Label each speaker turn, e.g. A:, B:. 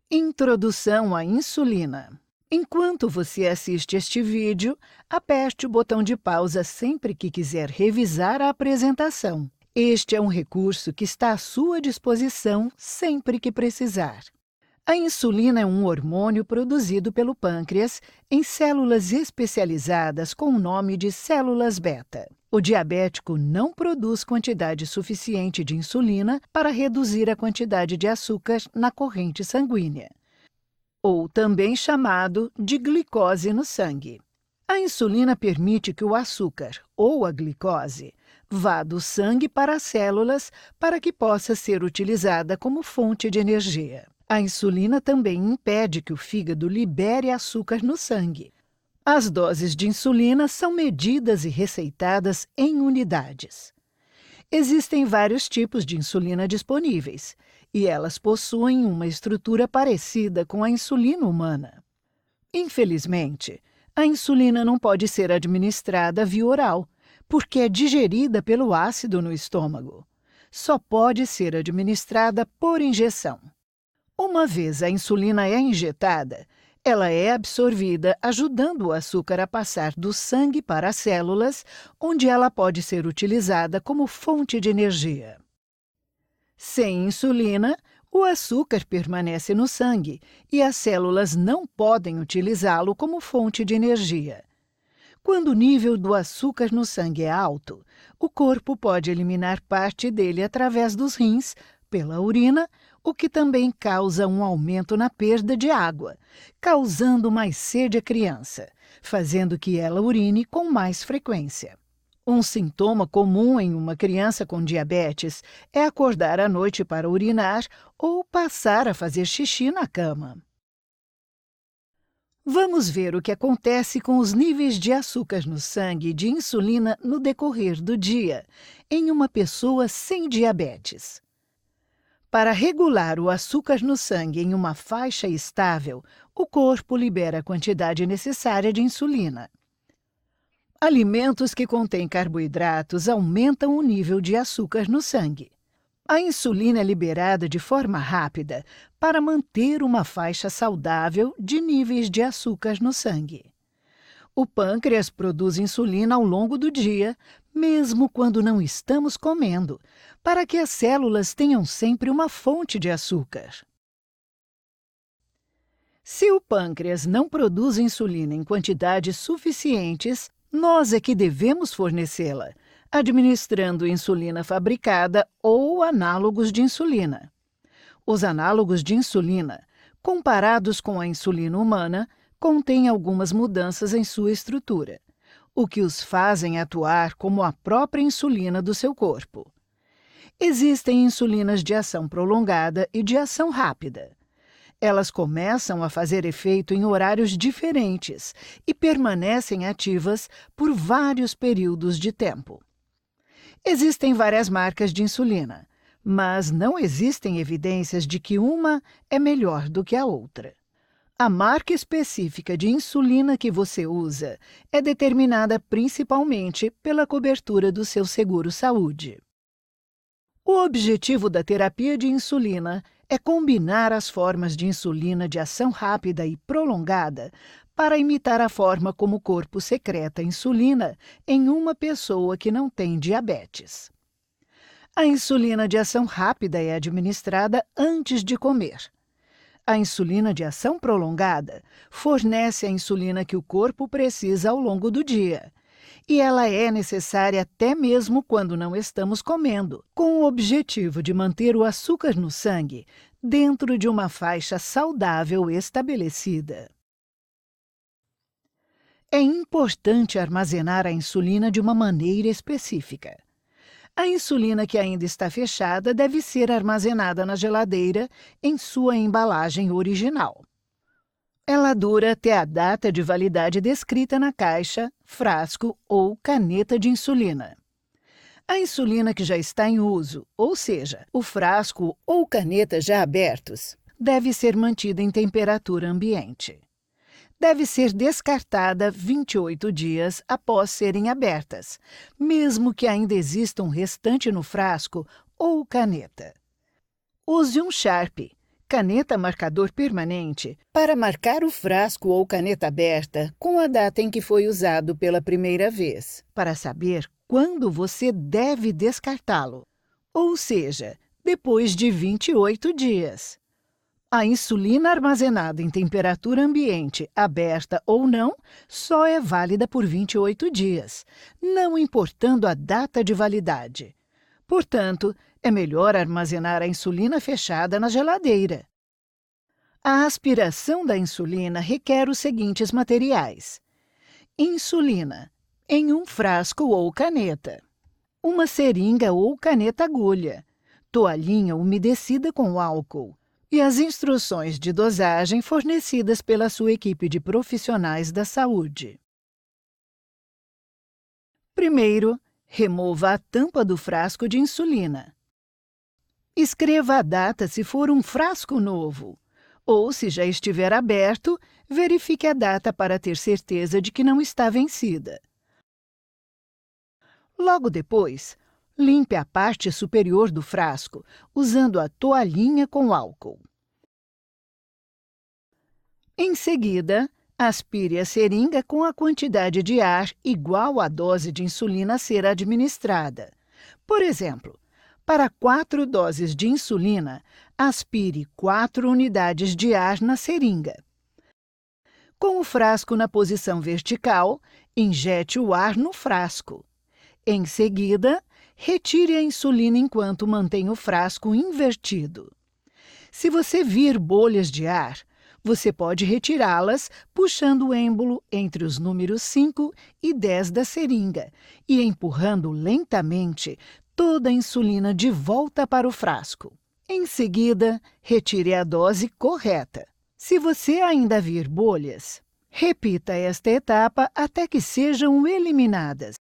A: Introdução à insulina. Enquanto você assiste este vídeo, aperte o botão de pausa sempre que quiser revisar a apresentação. Este é um recurso que está à sua disposição sempre que precisar. A insulina é um hormônio produzido pelo pâncreas em células especializadas com o nome de células beta. O diabético não produz quantidade suficiente de insulina para reduzir a quantidade de açúcar na corrente sanguínea, ou também chamado de glicose no sangue. A insulina permite que o açúcar, ou a glicose, vá do sangue para as células para que possa ser utilizada como fonte de energia. A insulina também impede que o fígado libere açúcar no sangue. As doses de insulina são medidas e receitadas em unidades. Existem vários tipos de insulina disponíveis, e elas possuem uma estrutura parecida com a insulina humana. Infelizmente, a insulina não pode ser administrada via oral, porque é digerida pelo ácido no estômago. Só pode ser administrada por injeção. Uma vez a insulina é injetada, ela é absorvida, ajudando o açúcar a passar do sangue para as células, onde ela pode ser utilizada como fonte de energia. Sem insulina, o açúcar permanece no sangue e as células não podem utilizá-lo como fonte de energia. Quando o nível do açúcar no sangue é alto, o corpo pode eliminar parte dele através dos rins, pela urina, o que também causa um aumento na perda de água, causando mais sede à criança, fazendo que ela urine com mais frequência. Um sintoma comum em uma criança com diabetes é acordar à noite para urinar ou passar a fazer xixi na cama. Vamos ver o que acontece com os níveis de açúcar no sangue e de insulina no decorrer do dia, em uma pessoa sem diabetes. Para regular o açúcar no sangue em uma faixa estável, o corpo libera a quantidade necessária de insulina. Alimentos que contêm carboidratos aumentam o nível de açúcar no sangue. A insulina é liberada de forma rápida para manter uma faixa saudável de níveis de açúcar no sangue. O pâncreas produz insulina ao longo do dia, mesmo quando não estamos comendo, para que as células tenham sempre uma fonte de açúcar. Se o pâncreas não produz insulina em quantidades suficientes, nós é que devemos fornecê-la, administrando insulina fabricada ou análogos de insulina. Os análogos de insulina, comparados com a insulina humana, contêm algumas mudanças em sua estrutura, o que os fazem atuar como a própria insulina do seu corpo. Existem insulinas de ação prolongada e de ação rápida. Elas começam a fazer efeito em horários diferentes e permanecem ativas por vários períodos de tempo. Existem várias marcas de insulina, mas não existem evidências de que uma é melhor do que a outra. A marca específica de insulina que você usa é determinada principalmente pela cobertura do seu seguro-saúde. O objetivo da terapia de insulina é combinar as formas de insulina de ação rápida e prolongada para imitar a forma como o corpo secreta insulina em uma pessoa que não tem diabetes. A insulina de ação rápida é administrada antes de comer. A insulina de ação prolongada fornece a insulina que o corpo precisa ao longo do dia, e ela é necessária até mesmo quando não estamos comendo, com o objetivo de manter o açúcar no sangue dentro de uma faixa saudável estabelecida. É importante armazenar a insulina de uma maneira específica. A insulina que ainda está fechada deve ser armazenada na geladeira em sua embalagem original. Ela dura até a data de validade descrita na caixa, frasco ou caneta de insulina. A insulina que já está em uso, ou seja, o frasco ou caneta já abertos, deve ser mantida em temperatura ambiente. Deve ser descartada 28 dias após serem abertas, mesmo que ainda exista um restante no frasco ou caneta. Use um Sharp, Caneta marcador permanente para marcar o frasco ou caneta aberta com a data em que foi usado pela primeira vez, para saber quando você deve descartá-lo, ou seja, depois de 28 dias. A insulina armazenada em temperatura ambiente, aberta ou não, só é válida por 28 dias, não importando a data de validade. Portanto, é melhor armazenar a insulina fechada na geladeira. A aspiração da insulina requer os seguintes materiais: insulina, em um frasco ou caneta, uma seringa ou caneta agulha, toalhinha umedecida com álcool e as instruções de dosagem fornecidas pela sua equipe de profissionais da saúde. Primeiro, remova a tampa do frasco de insulina. Escreva a data se for um frasco novo, ou se já estiver aberto, verifique a data para ter certeza de que não está vencida. Logo depois, limpe a parte superior do frasco, usando a toalhinha com álcool. Em seguida, aspire a seringa com a quantidade de ar igual à dose de insulina a ser administrada. Por exemplo, para 4 doses de insulina, aspire 4 unidades de ar na seringa. Com o frasco na posição vertical, injete o ar no frasco. Em seguida, retire a insulina enquanto mantém o frasco invertido. Se você vir bolhas de ar, você pode retirá-las puxando o êmbolo entre os números 5 e 10 da seringa e empurrando lentamente toda a insulina de volta para o frasco. Em seguida, retire a dose correta. Se você ainda vir bolhas, repita esta etapa até que sejam eliminadas.